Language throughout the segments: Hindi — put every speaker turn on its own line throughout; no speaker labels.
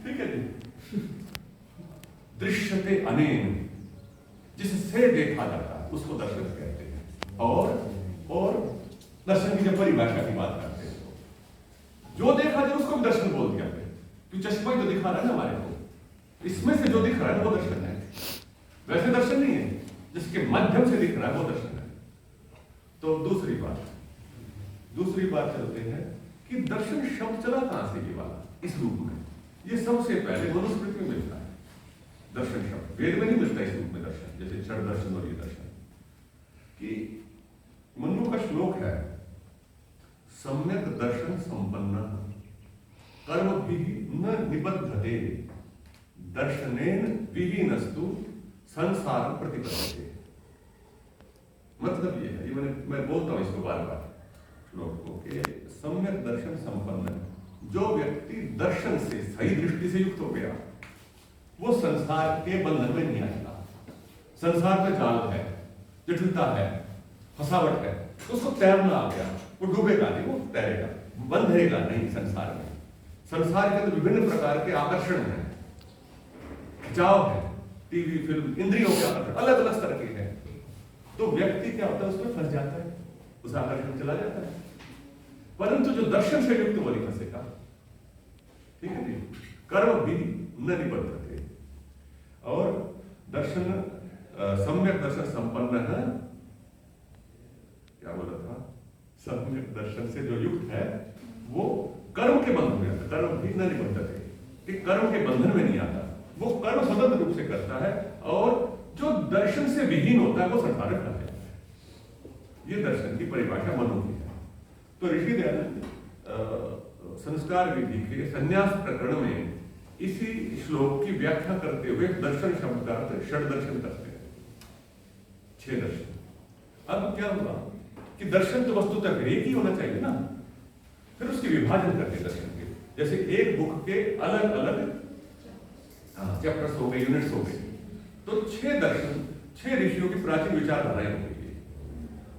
ठीक है जी। दृश्यते अनेन, जिससे देखा जाता है उसको दर्शन कहते हैं। और दर्शन की जब परिभाषा की बात करते हैं तो जो देखा जाए उसको भी दर्शन बोल दिया गया, क्योंकि चश्मा जो दिखा रहा है ना हमारे को, इसमें से जो दिख रहा है वो दर्शन है। वैसे दर्शन नहीं है, जिसके माध्यम से दिख रहा है वो दर्शन है। तो दूसरी बात चलते हैं कि दर्शन शब्द चला कहां से ये वाला इस रूप में, ये सबसे पहले मनुस्मृति में मिलता है। दर्शन शब्द वेद में नहीं मिलता इस रूप में दर्शन, जैसे क्षण दर्शन और ये दर्शन। कि मनु का श्लोक है, सम्यक दर्शन संपन्न कर्म भी न निबद्धते दर्शनेन विहीनस्तु संसार प्रतिपद्यते। मतलब ये है, ये मैं बोलता हूं इसको बार बार श्लोक को, कि सम्यक दर्शन संपन्न, जो व्यक्ति दर्शन से सही दृष्टि से युक्त हो गया वो संसार के बंधन में नहीं आएगा। संसार में जाल है, जटिलता है, फसावट है, उसको तैरना आ गया, वो डूबेगा नहीं, वो तैरेगा, बंधेगा नहीं संसार में। संसार के अंदर विभिन्न प्रकार के आकर्षण हैं, खिंचाव है, टीवी फिल्म इंद्रियों के आकर्षण अलग अलग तरह के हैं। तो व्यक्ति क्या होता है, उसमें फंस जाता है, उस आकर्षण में चला जाता है। परंतु जो दर्शन से युक्त वो नहीं फंसेगा। ठीक है जी। कर्म भी न निबद्धते, और दर्शन सम्यक दर्शन संपन्न है, क्या बोला था, सम्यक दर्शन से जो युक्त है वो कर्म के बंधन में आता है। कर्म भी न निबद्धते, कि कर्म के बंधन में नहीं आता, वो कर्म स्वतंत्र रूप से करता है। और जो दर्शन से विहीन होता है वो संसार में फंस जाता है। ये दर्शन की परिभाषा मनु की है। तो ऋषि दयानंद संस्कार विधि के संन्यास प्रकरण में इसी श्लोक की व्याख्या करते हुए दर्शन शब्द का अर्थ षड दर्शन करते हैं, 6 दर्शन। अब क्या हुआ कि दर्शन तो वस्तुतः एक ही होना चाहिए ना, फिर उसके विभाजन करते दर्शन के। जैसे एक बुक के अलग अलग चैप्टर्स हो गए, यूनिट्स हो गए, तो 6 दर्शन, 6 ऋषियों की प्राचीन विचारधाराएं हो गई।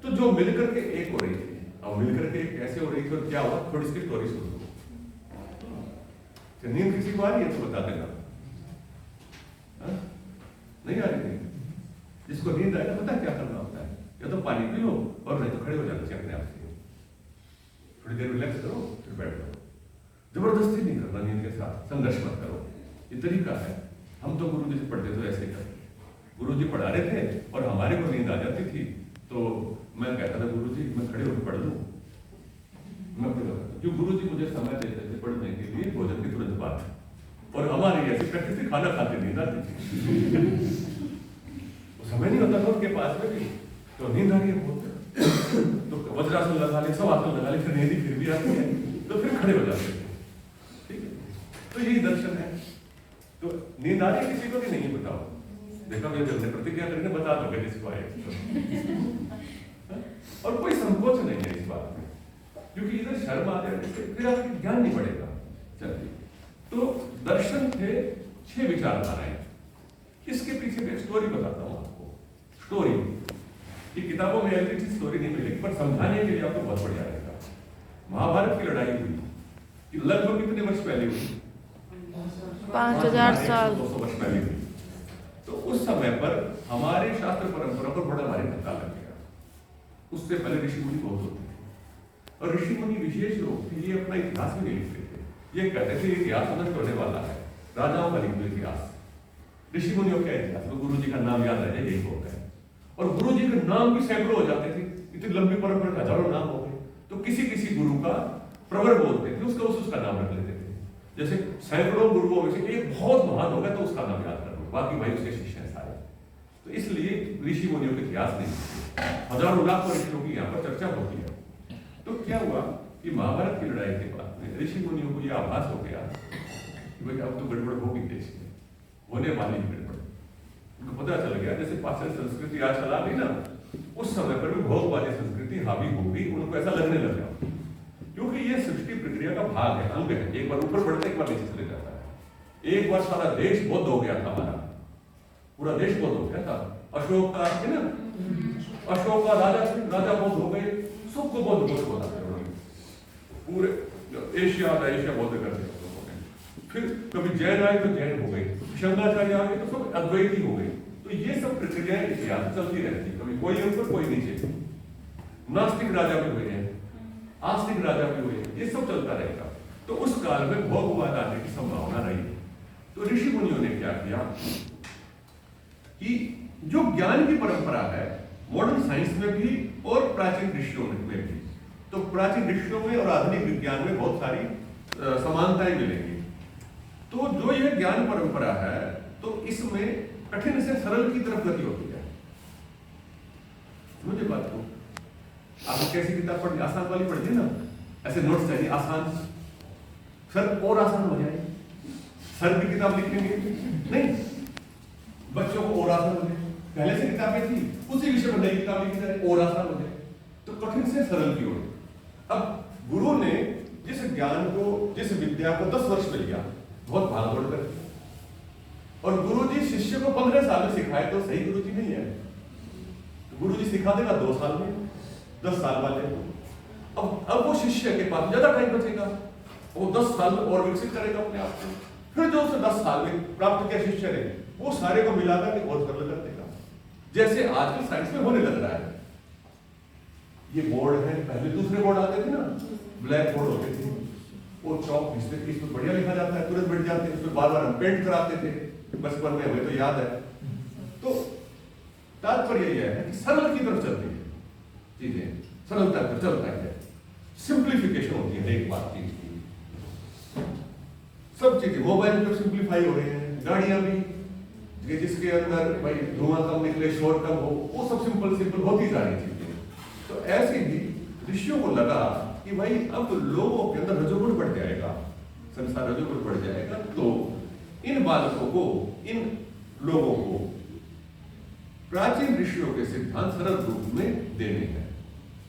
तो जो मिलकर के एक हो रही थी, अब मिलकर के एक ऐसे हो रही थी, और क्या हुआ, थोड़ी सी स्टोरी सुन लो। नींद किसी को आ रही है तो बता देना, नहीं आ रही है? जिसको नींद आएगा पता है क्या करना होता है, या तो पानी पी लो और नहीं तो खड़े हो जाना चाहिए अपने आप से, थोड़ी देर रिलैक्स करो फिर बैठ जाओ। जबरदस्ती नहीं करना, नींद के साथ संघर्ष मत करो, ये तरीका है। हम तो गुरु जी से पढ़ते तो ऐसे करते, गुरु जी पढ़ा रहे थे और हमारे को नींद आ जाती थी, तो मैं कहता था गुरु जी मैं खड़े होकर पढ़ लूं, जो गुरु जी मुझे समय देते थे पढ़ने के लिए भोजन के तुरंत बाद, और हमारी ऐसी प्रैक्टिस थी, खाना खाते नींद आती थी। समय नहीं होता था उनके पास में भी, तो नींद आ रही है बहुत, तो वज्रासन लगा ले, सब आसन लगा ले, फिर नींद फिर भी आती है, तो फिर खड़े हो जाते थे। ठीक है, तो यही दर्शन है। तो नींद आ रही है किसी को भी नहीं, बताओ, देखा मैं जब प्रतिज्ञा करके बता दोगे जिसको आए। और कोई संकोच नहीं है इस बात में, क्योंकि इधर शर्म आ जाए फिर आपको ज्ञान नहीं बढ़ेगा। चलिए, तो दर्शन थे 6 विचारधाराएं। इसके पीछे मैं स्टोरी बताता हूं आपको। स्टोरी ये किताबों में ऐसी स्टोरी नहीं मिलेगी, पर समझाने के लिए आपको बहुत बढ़िया रहेगा। महाभारत की लड़ाई हुई लगभग कितने वर्ष पहले हुई?
5000 साल,
200 वर्ष पहले हुई। तो उस समय पर हमारे शास्त्र परंपरा पर बड़ा भारी धक्का लग गया। उससे पहले ऋषि मुनि बहुत होते थे, और ऋषि मुनि विशेष लोग थे, ये अपना इतिहास भी नहीं लिखते थे। ये कहते थे इतिहास नष्ट होने वाला है, राजाओं का लिखित इतिहास, ऋषि मुनियों का इतिहास, तो गुरु जी का नाम याद रह जाए यही होता है। और गुरु जी के नाम भी सैकड़ों हो जाते थे, इतनी लंबी परंपरा, हजारों नाम हो गए। तो किसी किसी गुरु का प्रवर बोलते थे, उसका नाम रख लेते थे। जैसे सैकड़ों गुरुओं में से एक बहुत महान हो गया तो उसका नाम याद कर लो, बाकी भाई उसके शिष्य हैं सारे। तो इसलिए ऋषि मुनियों के इतिहास नहीं, हजारों लाखों ऋषियों की यहाँ पर चर्चा होती है। तो क्या हुआ कि महाभारत की लड़ाई के बाद में ऋषि मुनियों को यह आभास हो गया कि भाई अब तो गड़बड़ होगी देश में, होने वाली गड़बड़। उनको पता चल गया जैसे पाश्चात्य संस्कृति आज चला गई ना, उस समय पर भी भोगवादी संस्कृति हावी हो गई। उनको ऐसा लगने लगा, क्योंकि ये सृष्टि प्रक्रिया का भाग है, अंग है। एक बार ऊपर बढ़ता है, एक बार नीचे चले जाता है। एक बार सारा देश बौद्ध हो गया था, हमारा पूरा देश बौद्ध हो गया था। अशोक का है ना, अशोक का राजा बौद्ध हो गए, सबको बौद्ध बोला था उन्होंने। पूरे एशिया बौद्ध कर दिया लोगों ने। फिर कभी जैन आए तो जैन हो गए, शंकराचार्य आ गए तो सब अद्वैती हो गए। तो ये सब प्रक्रियाएं इतिहास में चलती रहती, कभी कोई ऊपर कोई नीचे। नास्तिक राजा भी हुए हैं, आस्तिक राजा भी हुए हैं, ये सब चलता रहेगा। तो उस काल में भोगवाद आने की संभावना रही। तो ऋषि मुनियों ने क्या किया कि जो ज्ञान की परंपरा है मॉडर्न साइंस में भी और प्राचीन ऋषियों में भी, तो प्राचीन ऋषियों में और आधुनिक विज्ञान में बहुत सारी समानताएं मिलेंगी। तो जो यह ज्ञान परंपरा है तो इसमें कठिन से सरल की तरफ गति होती है। मुझे बात को आप कैसी किताब पढ़ी, आसान वाली पढ़ी ना, ऐसे नोट्स चाहिए आसान, सर और आसान हो जाए, सर भी किताब लिख लेंगे नहीं, बच्चों को और आसान हो जाए, पहले से किताबें थी उसी विषय पर नई किताब लिखी जाए और आसान हो जाए, तो कठिन से सरल की ओर। अब गुरु ने जिस ज्ञान को, जिस विद्या को 10 वर्ष में लिया, बहुत भाग दौड़ कर, और गुरु जी शिष्य को 15 साल में सिखाए तो सही गुरु जी नहीं है। तो गुरु जी सिखा देगा 2 साल में, 10 साल वाले को। अब वो शिष्य के पास ज्यादा टाइम बचेगा, वो 10 साल में और विकसित करेगा अपने आप को। फिर जो उसे 10 साल में प्राप्त किया शिष्य ने, वो सारे को मिलाकर के और सरल कर देगा, जैसे आजकल साइंस में होने लग रहा है। ये बोर्ड है, पहले दूसरे बोर्ड आते थे ना, ब्लैक बोर्ड होते थे, वो चौक घिसते थे, इसमें बढ़िया लिखा जाता है, तुरंत बैठ जाते हैं, उसमें बार बार हम पेंट कराते थे बचपन में, हमें तो याद है। तो तात्पर्य यह है कि सरल की तरफ चलती है चीजें, सरलता पर चलता है, सिंप्लीफिकेशन होती है एक बात चीज की। सब चीजें मोबाइल पर सिंप्लीफाई हो रहे हैं, गाड़ियां भी जिसके अंदर भाई धुआं कम निकले, शोर कम हो, वो सब सिंपल सिंपल होती जा रही चीजें। तो ऐसे ही ऋषियों को लगा कि भाई अब लोगों के अंदर रजोगुण बढ़ जाएगा, संसार रजोगुण बढ़ जाएगा, तो इन बालकों को, इन लोगों को प्राचीन ऋषियों के सिद्धांत सरल रूप में देने हैं।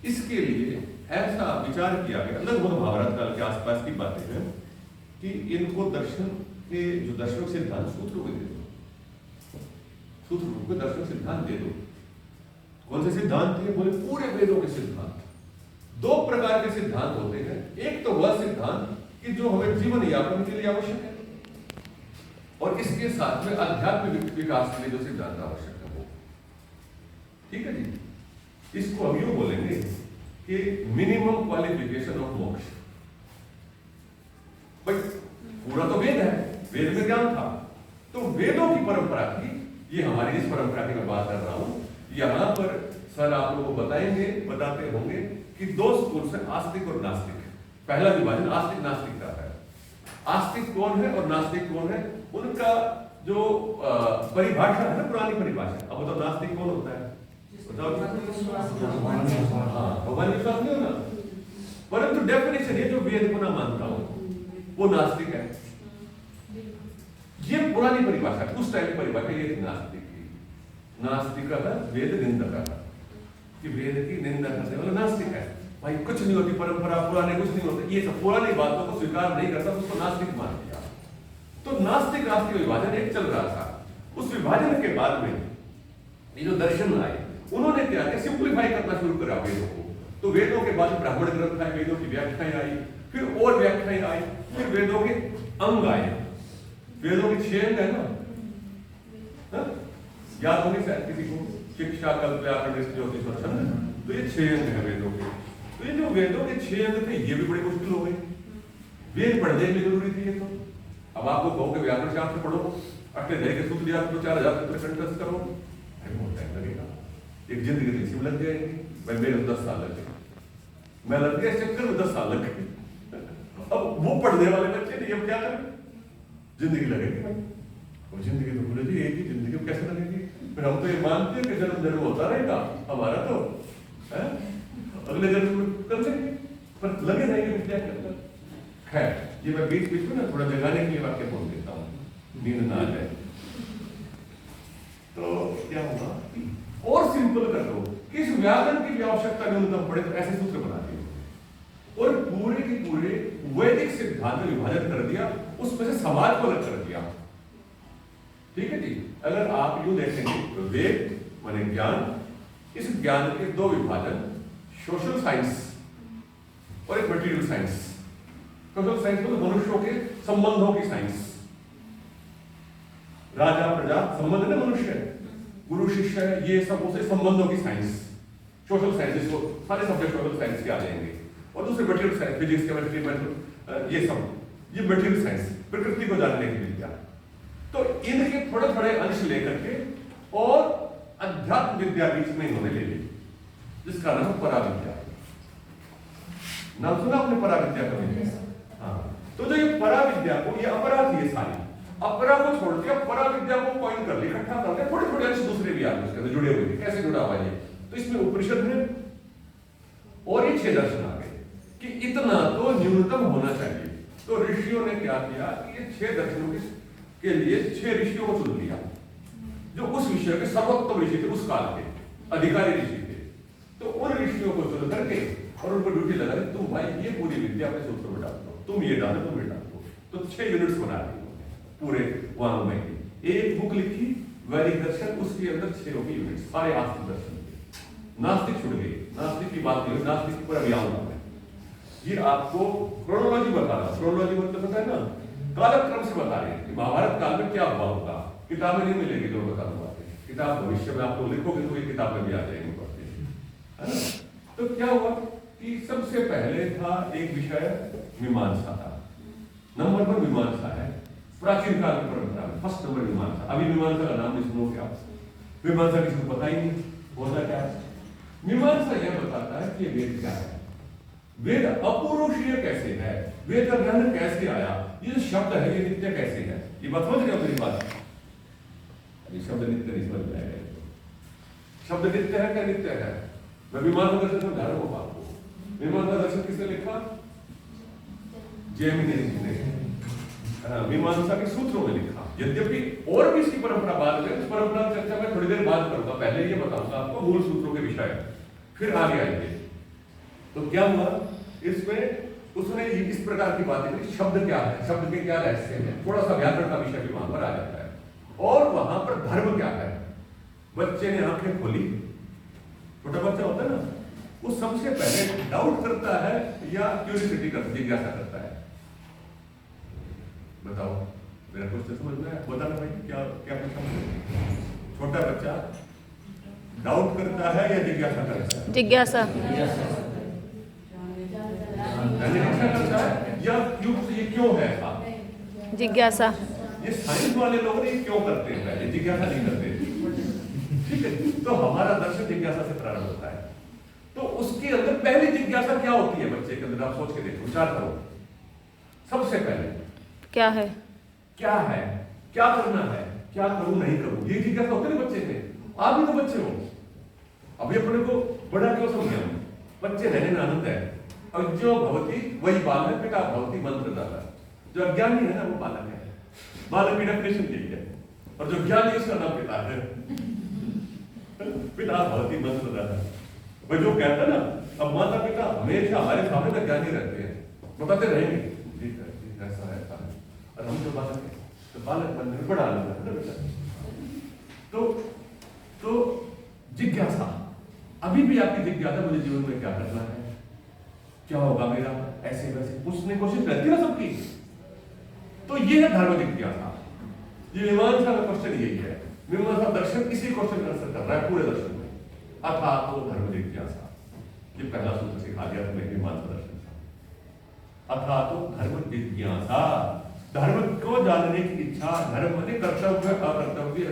इसके लिए ऐसा विचार किया गया, लगभग महाभारत काल के आसपास की बातें हैं, कि इनको दर्शन के जो दर्शन सिद्धांत सूत्र में दे दो, सूत्र रूप में दर्शन सिद्धांत दे दो। कौन से सिद्धांत थे? बोले पूरे वेदों के सिद्धांत। 2 प्रकार के सिद्धांत होते हैं, एक तो वह सिद्धांत कि जो हमें जीवन यापन के लिए आवश्यक है, और इसके साथ में आध्यात्मिक विकास के लिए जो सिद्धांत आवश्यक है वो, ठीक है जी। इसको हम यूं बोलेंगे कि मिनिमम क्वालिफिकेशन ऑफ मोक्ष। भाई पूरा तो वेद है, वेद में ज्ञान था, तो वेदों की परंपरा थी, ये हमारी इस परंपरा की मैं बात कर रहा हूं। यहां पर सर आप लोगों को बताते होंगे कि 2 स्कूल है, आस्तिक और नास्तिक। पहला विभाजन आस्तिक नास्तिक का है। आस्तिक कौन है और नास्तिक कौन है, उनका जो परिभाषा है ना, पुरानी परिभाषा। अब तो नास्तिक कौन होता है बताओ? भगवान विश्वास नहीं होना, परंतु डेफिनेशन ये जो वेद को ना मानता हूं वो नास्तिक है। ये पुरानी परिभाषा, उस टाइम की परिभाषा ये थी नास्तिक की। नास्तिक है वेद निंदक है, कि वेद की निंदा करने वाला नास्तिक है। भाई कुछ नहीं होती परंपरा, पुराने कुछ नहीं होते, ये सब पुरानी बातों को स्वीकार नहीं करता, उसको नास्तिक मान दिया। तो नास्तिक आस्तिक विभाजन एक चल रहा था। उस विभाजन के बाद में ये जो दर्शन आए, उन्होंने क्या किया, सिंप्लीफाई करना शुरू करा वेदों को। तो वेदों के बाद ब्राह्मण ग्रंथ आए, वेदों की व्याख्याएं आई, फिर और व्याख्याएं आई, फिर वेदों के अंग आए। वेदों के 6 अंग है ना, याद होंगे शायद किसी को, शिक्षा, कल्प, व्याकरण, ज्योतिष और छंद। तो ये 6 अंग है वेदों के। तो ये जो वेदों के 6 अंग थे, ये भी बड़ी मुश्किल हो गई। वेद पढ़ने में जरूरी थी ये तो। अब आपको कहो कि व्याकरण शास्त्र पढ़ो, अष्टाध्यायी के सूत्र याद करो, 4000 सूत्र कंठस्थ करो, बहुत टाइम लगेगा, एक जिंदगी तो इसी में लग जाएगी। भाई मेरे 10 साल लग गए, मैं लग गया चक्कर में, 10 साल लग गए। अब वो पढ़ने वाले बच्चे नहीं, अब क्या करें, जिंदगी लगेगी भाई। और जिंदगी तो बोले जी एक ही जिंदगी, अब कैसे लगेगी? फिर हम तो ये मानते हैं कि जन्म जन्म होता रहेगा हमारा, तो है अगले जन्म में कर लेंगे, पर लगे रहेंगे विद्या के अंदर। खैर, ये मैं बीच बीच में ना थोड़ा जगाने के लिए वाक्य बोल देता हूँ, नींद ना आ जाए। तो क्या होगा, और सिंपल कर दो कि इस व्याकरण की भी आवश्यकता न्यूनतम पड़े, तो ऐसे सूत्र बना दिए और पूरे के पूरे वैदिक सिद्धांत में विभाजन कर दिया, उसमें से समाज को अलग कर दिया। ठीक है जी। अगर आप यूं देखेंगे तो वेद माने ज्ञान, इस ज्ञान के 2 विभाजन, सोशल साइंस और एक मटेरियल साइंस। सोशल साइंस मतलब मनुष्यों के संबंधों की साइंस। राजा प्रजा संबंध है ना, मनुष्य गुरु शिष्य ये सब उसे संबंधों की साइंस, सोशल साइंस, को सारे सब्जेक्ट सोशल साइंस के आ जाएंगे। और दूसरे मटेरियल साइंस, फिजिक्स केमिस्ट्री, ये सब ये मटेरियल साइंस, प्रकृति को जानने की विद्या। तो इनके थोड़े थोड़े अंश लेकर के और अध्यात्म विद्या बीच में इन्होंने ले ली, जिसका नाम पराविद्या। नाम सुना आपने पराविद्या का? हाँ, तो जो ये पराविद्या को, ये अपरा थी, ये सारी अपरा को छोड़ के पराविद्या को कॉइन कर लिया, इकट्ठा करके थोड़े थोड़े अंश दूसरे भी आते उसके अंदर जुड़े हुए थे। कैसे जुड़ा हुआ ये? तो इसमें उपनिषद है और ये 6 दर्शन आ गए कि इतना तो न्यूनतम होना चाहिए। तो ऋषियों ने क्या किया कि ये 6 दर्शनों के लिए 6 ऋषियों को चुन लिया, जो उस विषय के सर्वोत्तम ऋषि थे, उस काल के अधिकारी ऋषि थे। तो उन ऋषियों को चुन करके और उनको ड्यूटी लगा दी, तुम भाई ये पूरी विद्या अपने सूत्र में डाल दो, तुम ये डालो, तुम ये डालो। तो 6 यूनिट्स बना दी पूरे वांग में। एक बुक लिखी वैदिक दर्शन, उसके अंदर 6 होगी यूनिट्स, सारे आस्तिक दर्शन के। नास्तिक छुट गए, नास्तिक की बात नहीं, नास्तिक की पूरा व्याम है। ये आपको क्रोनोलॉजी बता रहा, क्रोनोलॉजी मतलब पता है ना, कालक्रम से बता रहे हैं कि महाभारत काल में क्या हुआ होगा। किताबें नहीं मिलेगी जो बता दूंगा, किताब भविष्य में आप लोग लिखोगे तो ये किताबें भी आ जाएंगी पढ़ते, है ना। तो क्या हुआ कि सबसे पहले था एक विषय मीमांसा था, नंबर 1 मीमांसा है, प्राचीन काल की परंपरा में फर्स्ट नंबर मीमांसा। अभी मीमांसा का नाम नहीं सुनोगे आप, मीमांसा किसी को पता ही नहीं होता क्या है। मीमांसा यह बताता है कि वेद क्या है, वेद अपौरुषीय कैसे है, वेद का ज्ञान कैसे आया, ये जो शब्द है ये नित्य कैसे है। ये बात समझ रहे हो मेरी बात? ये शब्द नित्य नहीं समझ में आएगा। शब्द नित्य है क्या नित्य है? मैं मीमांसा दर्शन समझा रहा हूँ आपको। मीमांसा दर्शन किसने लिखा? जैमिनी ऋषि ने मीमांसा के सूत्रों में लिखा। यद्यपि और भी इसकी परंपरा बाद में, उस परंपरा की चर्चा मैं थोड़ी देर बाद करूंगा, पहले ये बताऊंगा आपको मूल सूत्रों के विषय, फिर आगे आएंगे। तो क्या हुआ इसमें, उसने इस प्रकार की बातें करी, शब्द क्या है, शब्द के क्या रहस्य है, थोड़ा सा व्याकरण का विषय भी वहां पर आ जाता है। और वहां पर धर्म क्या है, बच्चे ने आंखें खोली, छोटा बच्चा होता है ना, वो सबसे पहले डाउट करता है या क्यूरियोसिटी करता, जिज्ञासा करता है। बताओ मेरा क्वेश्चन समझ में आया? बताना भाई, क्या क्या पूछा? छोटा बच्चा डाउट करता है या जिज्ञासा करता है?
जिज्ञासा
करता है या ये क्यों है?
जिज्ञासा।
ये साइंस वाले लोग ये क्यों करते हैं, पहले जिज्ञासा नहीं करते, ठीक है। तो हमारा दर्शन जिज्ञासा से प्रारंभ होता है। तो उसके अंदर पहली जिज्ञासा क्या होती है बच्चे के अंदर? आप सोच के देखो, विचार करो। सबसे पहले
क्या है,
क्या है, क्या करना है, क्या करूं नहीं करूं, ये जिज्ञासा होती है ना बच्चे में। आप भी तो बच्चे हो, अभी अपने को बड़ा क्यों समझे? बच्चे रहने में आनंद है। और जो भवती वही बालक, पिता भवती मंत्र दाता। जो अज्ञानी है ना वो बालक है, बालक की डेफिनेशन यही है। और जो ज्ञानी उसका नाम पिता है, पिता भवती मंत्र दाता। वो जो कहता है ना, अब माता पिता हमेशा हमारे सामने में ज्ञानी रहते हैं, बताते रहेंगे ऐसा है, ऐसा है। और हम जो बालक है, तो बालक बनने में बड़ा आनंद है ना बेटा। तो जिज्ञासा, अभी भी आपकी जिज्ञासा, मुझे जीवन में क्या करना है, क्या होगा मेरा, ऐसे वैसे पूछने की कोशिश रहती है ना सबकी। तो ये है धर्म जिज्ञासा। ये मीमांसा का क्वेश्चन यही है। मीमांसा दर्शन इसी क्वेश्चन का आंसर कर रहा है पूरे दर्शन में। अथा तो धर्म जिज्ञासा, ये पहला सूत्र सिखा दिया तुमने मीमांसा दर्शन का। अथा तो धर्म जिज्ञासा, धर्म को जानने की इच्छा। धर्म माने कर्तव्य अकर्तव्य,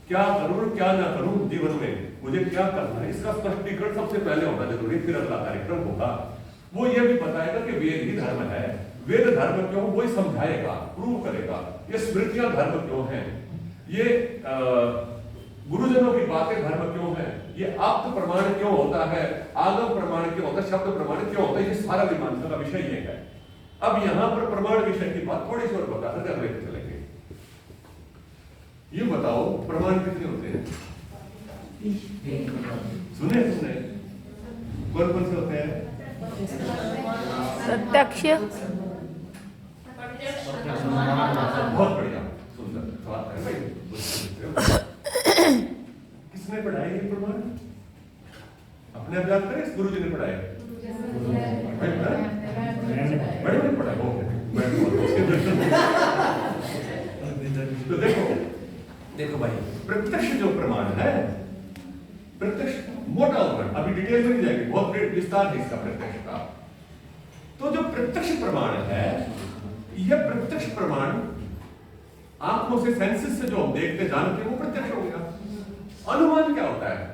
क्या करूं क्या ना करूं जीवन में, मुझे क्या करना है, इसका स्पष्टीकरण सबसे पहले होना जरूरी, फिर अगला कार्यक्रम होगा। वो ये भी बताएगा कि वेद ही धर्म है, वेद धर्म क्यों, वो ही समझाएगा, प्रूव करेगा। ये स्मृतियां धर्म क्यों हैं, ये गुरुजनों की बातें धर्म क्यों है, ये आप्त प्रमाण क्यों होता है, आगम प्रमाण क्यों होता है, शब्द प्रमाण क्यों होता है, ये सारा मीमांसा का विषय ये है। अब यहां पर प्रमाण विषय की बात थोड़ी सी और बता कर अगले चलेंगे। ये बताओ प्रमाण कितने होते हैं? सुने कौन कौन से होते हैं?
प्रत्यक्ष,
बहुत बढ़िया, सुंदर बात है भाई। किसने पढ़ाए ये प्रमाण? अपने आप याद करें, गुरु जी ने पढ़ाए, बड़े बड़े पढ़ाए। देखो भाई, प्रत्यक्ष जो प्रमाण है, प्रत्यक्ष मोटा उदाहरण, अभी डिटेल में नहीं जाएगी, बहुत विस्तार है इसका प्रत्यक्ष का। तो जो प्रत्यक्ष प्रमाण है, यह प्रत्यक्ष प्रमाण आंखों से, सेंसेस से जो हम देखते जानते हैं, वो प्रत्यक्ष हो गया। अनुमान क्या होता है?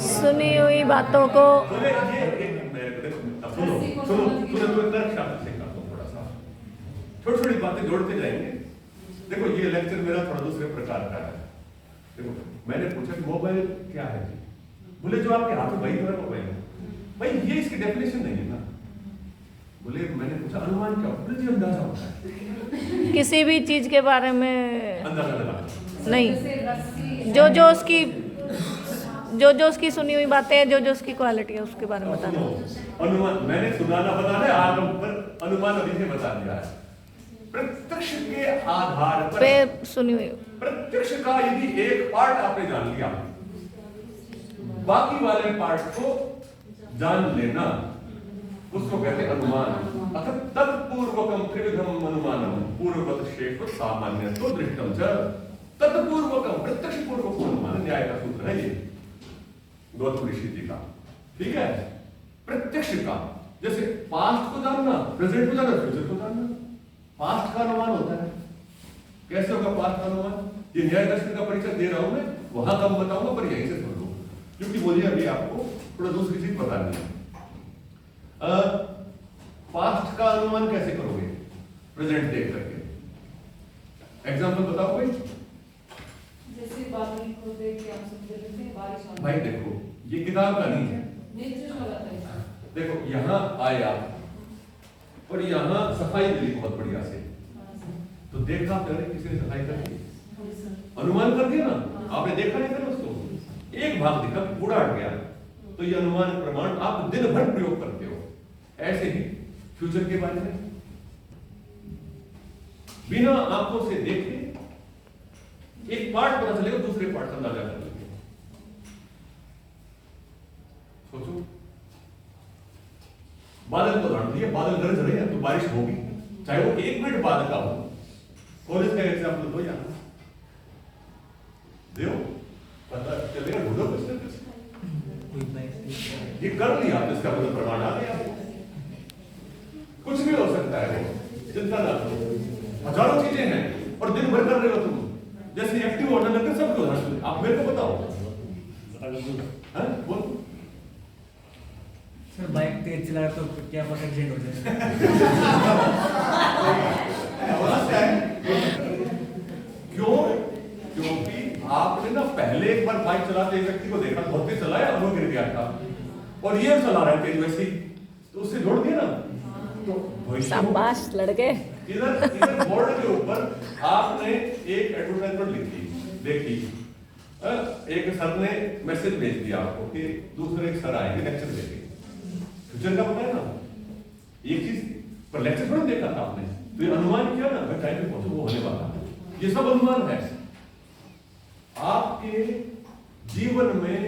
सुनी हुई बातों को
छोटी छोटी बातें जोड़ते जाएंगे। देखो ये लेक्चर मेरा थोड़ा दूसरे प्रकार का है। देखो मैंने पूछा कि मोबाइल क्या है, बोले जो आपके हाथ में वही तो है मोबाइल। भाई ये इसकी डेफिनेशन नहीं है ना। बोले मैंने पूछा अनुमान क्या होता है, बोले जी अंदाजा होता है।
किसी भी चीज के बारे में
अंदाजा लगा
नहीं, जो उसकी सुनी हुई बातें हैं, जो उसकी क्वालिटी है, उसके बारे में बताना।
अनुमान मैंने सुनाना बता रहे, आप पर अनुमान अभी से बता दिया है। प्रत्यक्ष के आधार पर
सुनी हुई
प्रत्यक्ष का यदि एक पार्ट आपने जान लिया, बाकी वाले पार्ट को जान लेना, उसको कहते हैं अनुमान। अतः तत्पूर्वकम त्रिविधम अनुमानम पूर्ववत शेष सामान्य तो दृष्टम च तत्पूर्वकम प्रत्यक्ष पूर्वक अनुमान, न्याय का सूत्र है ये गौतम ऋषि जी का। ठीक है, प्रत्यक्ष का जैसे पास्ट को जानना, प्रेजेंट को जानना, फ्यूचर को जानना। पास्ट का अनुमान होता है। कैसे होगा पास्ट का अनुमान? ये न्याय दर्शन का परिचय दे रहा हूं मैं, वहां कम बताऊंगा, पर यहीं से सुन लो, क्योंकि मुझे अभी आपको थोड़ा दूसरी चीज बतानी है। पास्ट का अनुमान कैसे करोगे? प्रेजेंट देख करके। एग्जांपल बताओ कोई।
जैसे बादल को देख के आप समझ लेते हैं बारिश आने।
भाई देखो ये किताब का नहीं है,
नेचर वाला था।
देखो यहाँ आया और यहाँ सफाई मिली बहुत बढ़िया से, तो देखा पहले किसी ने सफाई कर दी, अनुमान कर दिया ना, आपने देखा नहीं था उसको, एक भाग दिखा कूड़ा हट गया, तो ये अनुमान प्रमाण आप दिन भर प्रयोग करते हो। ऐसे ही फ्यूचर के बारे में बिना आंखों से देखे एक पार्ट पता चलेगा, दूसरे पार्ट का अंदाजा कर लेंगे। सोचो, बादल को उदाहरण दिया, बादल गरज रहे हैं तो बारिश होगी, चाहे वो 1 मिनट बाद का हो। कॉलेज का एग्जाम्पल दो, यहाँ दो, पता चलेगा, ढूंढो कुछ ना कुछ। ये कर लिया तो इसका मतलब प्रमाण आ गया। कुछ भी हो सकता है, चिंता ना करो, हजारों चीजें हैं और दिन भर कर रहे हो तुम। जैसे एक्टिव होना लगता है सबको उदाहरण, आप मेरे को बताओ। बोल
सर, बाइक तेज चला तो क्या पता एक्सीडेंट हो जाए।
क्यों? क्योंकि आपने ना पहले एक बार बाइक चलाते व्यक्ति को देखा, बहुत तेज चलाया और वो गिर गया था, और ये चला रहा है तेज वैसे ही, तो उससे जोड़ दिया ना। तो
शाबाश लड़के।
इधर बोर्ड के ऊपर आपने एक एडवर्टाइजमेंट लिखी, देखी, एक सर ने मैसेज भेज दिया आपको कि दूसरे एक सर आएंगे लेक्चर देंगे। फ्यूचर का पता है ना, एक चीज पर लेक्चर थोड़ा देखा था आपने, तो ये अनुमान किया ना, मैं टाइम पे पहुंचू वो होने वाला है। ये सब अनुमान है। आपके जीवन में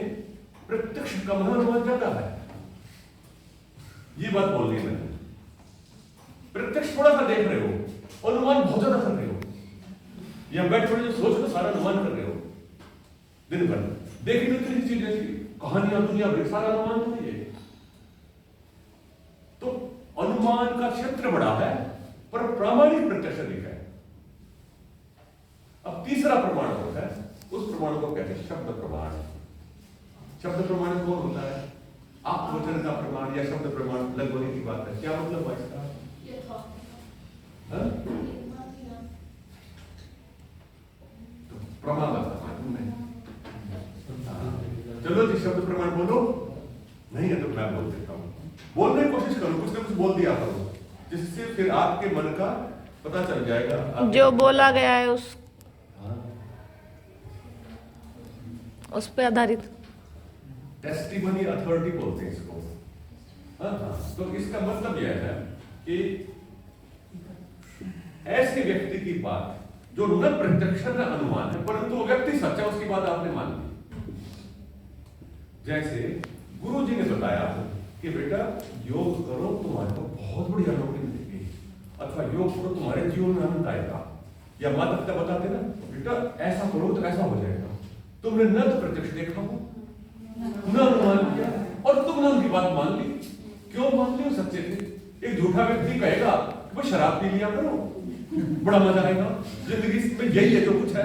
प्रत्यक्ष का अनुमान ज्यादा है, ये बात बोल रही है मैंने। प्रत्यक्ष थोड़ा सा देख रहे हो, अनुमान बहुत ज्यादा कर रहे हो। या बैठ थोड़ी जो सोच लो, सारा अनुमान कर रहे हो दिन भर। देखिए इतनी चीजें, कहानियां, दुनिया भर, सारा अनुमान तो ये। तो अनुमान का क्षेत्र बड़ा है, पर प्रामाणिक प्रत्यक्ष अधिक है। अब तीसरा प्रमाण होता है, उस प्रमाण को कहते हैं शब्द प्रमाण। शब्द प्रमाण कौन होता है? आप वचन का प्रमाण या शब्द प्रमाण अलग होने की बात है। क्या मतलब है इसका? तो प्रमाण चलो जी, शब्द प्रमाण बोलो। नहीं है तो मैं बोल देता हूं, बोलने की कोशिश करो, कुछ ना कुछ बोल दिया करो, जिससे फिर आपके मन का पता चल जाएगा
जो बोला गया है उस पे आधारित।
टेस्टिमनी अथॉरिटी बोलते हैं इसको। तो इसका मतलब यह है कि ऐसे व्यक्ति की बात जो न प्रत्यक्ष न अनुमान है, परंतु वो व्यक्ति सच्चा, उसकी बात आपने मान ली। जैसे गुरु जी ने बताया कि बेटा योग करो तुम्हारे को बहुत बढ़िया नौकरी मिलेगी, अथवा योग करो तुम्हारे जीवन में आनंद आएगा, या माता पिता बताते ना बेटा ऐसा करो तो ऐसा हो जाएगा, तुमने न तो प्रत्यक्ष देखा हो न अनुमान किया और तुमने उनकी बात मान ली। क्यों मान ली? सच्चे थे। एक झूठा व्यक्ति कहेगा कि भाई शराब पी लिया करो, बड़ा मजा आएगा, जिंदगी में यही है जो कुछ है,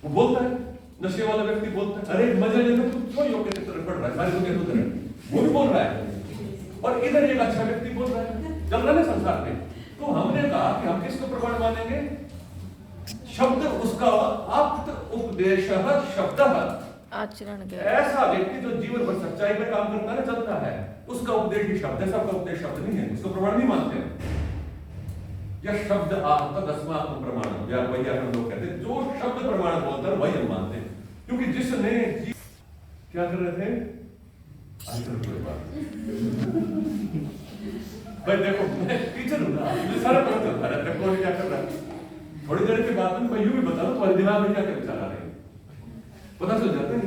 वो बोलता है। नशे वाला व्यक्ति बोलता है अरे मजा ले लो, तुम क्यों योग के तरफ पढ़ रहा है, सारी दुनिया उधर है, वो भी बोल रहा है। और इधर एक अच्छा व्यक्ति बोल रहा है, चल रहा है संसार में। तो हमने कहा कि हम किसको प्रमाण मानेंगे? शब्द उसका आप्त उपदेश शब्द,
आचरण के
ऐसा व्यक्ति जो जीवन भर सच्चाई पर काम करता है, चलता है, उसका उपदेश भी शब्द है, सबका उपदेश शब्द नहीं है, उसको प्रमाण नहीं मानते हैं। या शब्द आहत दसमात्म प्रमाण, या व्याकरण लोग कहते हैं जो शब्द प्रमाण बोलता है वही हम मानते हैं, क्योंकि जिसने क्या कर रहे थे भाई देखो मैं टीचर हूं ना, मुझे सारा पता चलता रहता है कौन क्या कर रहा है। थोड़ी देर के बाद में मैं यूं भी बता रहा हूं तुम्हारे दिमाग में क्या क्या विचार आ रहे हैं, पता चल जाता है।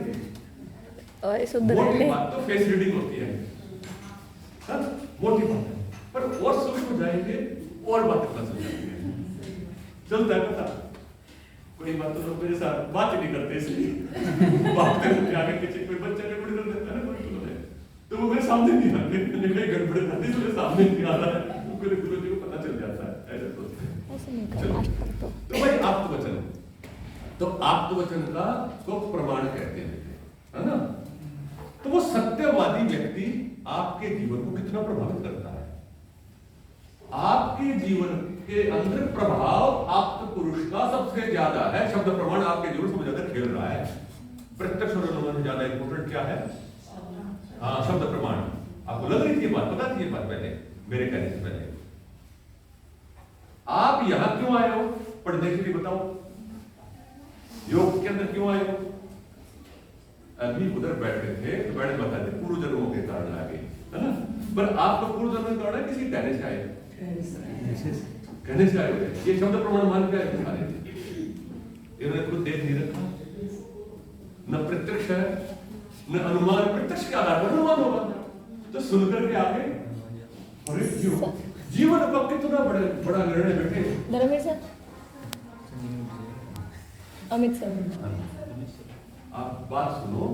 और शुद्ध
मोटी
रहते
बात तो फेस रीडिंग होती है, हाँ? मोटी बात है, पर और सूक्ष्म जाएंगे और बातें पता चल जाती है। चलता है पता, कोई बात तो लोग मेरे साथ बात ही नहीं करते, इसलिए बात करते आगे पीछे कोई बच्चा गड़बड़ कर देता है ना, तो वो मेरे सामने नहीं आते, मैंने गड़बड़ कर दी, इसलिए सामने नहीं आ रहा है, मेरे गुरु जी को पता चल जाता है। ऐसा सोचते हैं।
ऐसे नहीं करना
तो भाई आप्त वचन, तो आप्त वचन का को प्रमाण कहते हैं, है ना? तो वो सत्यवादी व्यक्ति आपके जीवन को कितना प्रभावित करता है, आपके जीवन के अंदर प्रभाव आप्त पुरुष का सबसे ज्यादा है। शब्द प्रमाण आपके जीवन से ज्यादा खेल रहा है। प्रत्यक्ष और अनुमान में ज्यादा इंपोर्टेंट क्या है? हाँ, शब्द प्रमाण। आपको लग रही थी ये बात, पता थी ये बात पहले, मेरे कहने से पहले। आप यहां क्यों आए हो पढ़ने के लिए, बताओ? योग के अंदर क्यों आए हो? अभी उधर बैठे थे तो मैंने बताया थे पूर्व जन्मों के कारण आ गए, है ना? पर आपको पूर्व जन्म के कारण किसी कहने से आए, कहने से आए, ये शब्द प्रमाण मान के आए सारे। इन्होंने खुद देख नहीं रखा, न प्रत्यक्ष है न अनुमान। प्रत्यक्ष के आधार पर अनुमान होगा, तो सुनकर के आगे अरे क्यों जीवन का कितना बड़ा निर्णय बेटे।
धर्मवीर सर, अमित सर,
आप बात सुनो,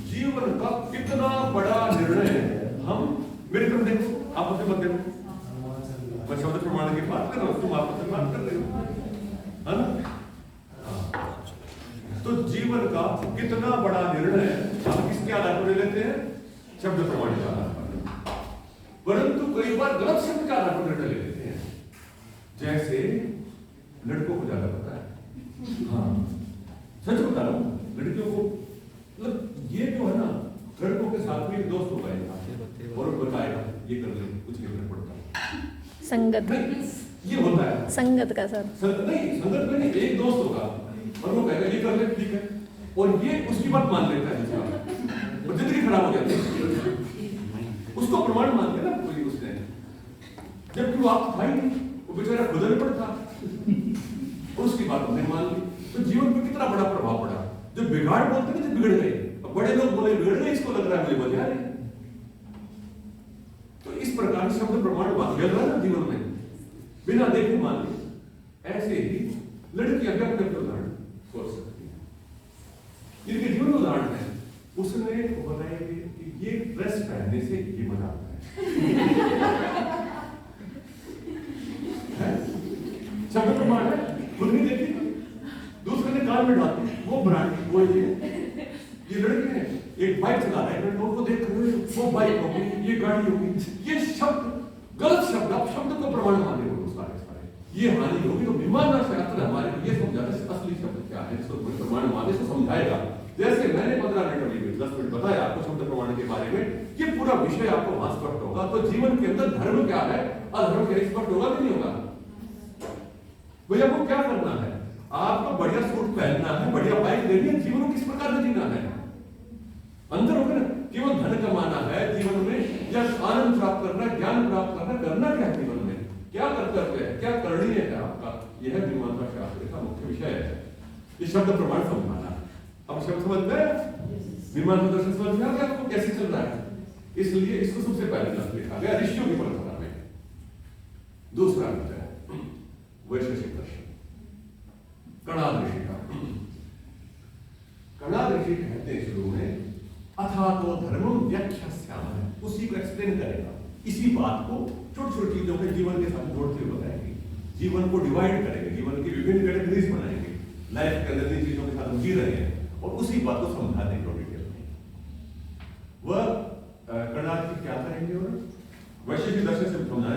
जीवन का कितना बड़ा निर्णय हम, मेरी तरफ देखो, आप उसे मत देखो, मैं शब्द प्रमाण की बात कर रहा हूं, तुम आपस में बात कर रहे हो, है ना? तो जीवन का कितना बड़ा निर्णय हम किसके आधार पर ले लेते हैं? शब्द प्रमाण के आधार पर। परंतु कई बार गलत शब्द के आधार पर निर्णय ले लेते हैं। जैसे लड़कों को ज्यादा पता है, हाँ सच बता रहा हूं, लड़कियों को मतलब ये जो है ना, लड़कों के साथ में एक दोस्त होगा और बताएगा ये कर ले, कुछ नहीं फर्क पड़ता।
संगत,
ये होता है
संगत का सर,
नहीं संगत में नहीं, एक दोस्त होगा और वो कहेगा ये कर ले, ठीक है, और ये उसकी बात मान लेता है, और जिंदगी खराब हो जाती है। उसको प्रमाण मान के ना कोई उसने, जबकि वो आप था ही नहीं, वो बेचारा खुद में पड़ता, उसकी बात उसने मान ली, तो जीवन पर कितना बड़ा प्रभाव पड़ा। जब बिगाड़ बोलते हैं, जब बिगड़ गए, बड़े लोग बोले बिगड़ गए, इसको लग रहा है मुझे मजा आ रही। तो इस प्रकार शब्द प्रमाण बात है ना जीवन में, बिना देखे मान ली। ऐसे ही लड़कियां व्यक्त उदाहरण सोच सकती है, इनके जीवन उदाहरण है। उसने बताया कि ये ड्रेस पहनने से ये मजा आता है, शब्द प्रमाण है, खुद नहीं देखी, दूसरे ने कान में डाल दी, वो ब्रांड वो ये लड़की ने एक बाइक चला रहा है, लोगों को देख कर वो बाइक होगी, ये गाड़ी होगी, ये शब्द गलत शब्द, आप शब्द को प्रमाण माने हो सारे, ये हानि होगी। तो विमानन शास्त्र हमारे लिए समझाने से असली शब्द क्या है, इसको प्रमाण माने से समझाएगा। जैसे मैंने 15 मिनट अभी 10 मिनट बताया आपको शब्द प्रमाण के बारे में, ये पूरा विषय आपको वहां स्पष्ट होगा। तो जीवन के अंदर धर्म क्या है, अधर्म क्या स्पष्ट होगा कि नहीं होगा? भैया आपको क्या करना है? आपको बढ़िया सूट पहनना है, बढ़िया बाइक लेनी है, जीवन को किस प्रकार से जीना है? अंदर होकर केवल धन कमाना है जीवन में, या आनंद प्राप्त करना, ज्ञान प्राप्त करना, करना क्या है जीवन में? क्या कर्तव्य है, क्या करणीय है आपका? यह मीमांसा शास्त्र का मुख्य विषय है, ये शब्द प्रमाण समझाना। अब शब्द समझ में मीमांसा दर्शन समझ में आ गया आपको कैसे चल रहा है? इसलिए इसको सबसे पहले ग्रंथ लिखा गया ऋषियों की परंपरा में। दूसरा ग्रंथ है वैशेषिक दर्शन, कणाद ऋषि का। कणाद ऋषि कहते हैं शुरू में अथा तो धर्मम व्याख्यास्यामः, उसी को एक्सप्लेन करेगा। इसी बात को छोटी छोटी चीजों के जीवन के साथ जोड़ते हुए बताएंगे, जीवन को डिवाइड करेंगे, जीवन की विभिन्न कैटेगरीज बनाएंगे, लाइफ के अंदर जिन चीजों के साथ हम जी रहे हैं, और उसी बात को समझा देंगे डिटेल में। वह कणाद जी क्या करेंगे और वैशेषिक दर्शन से समझाएंगे।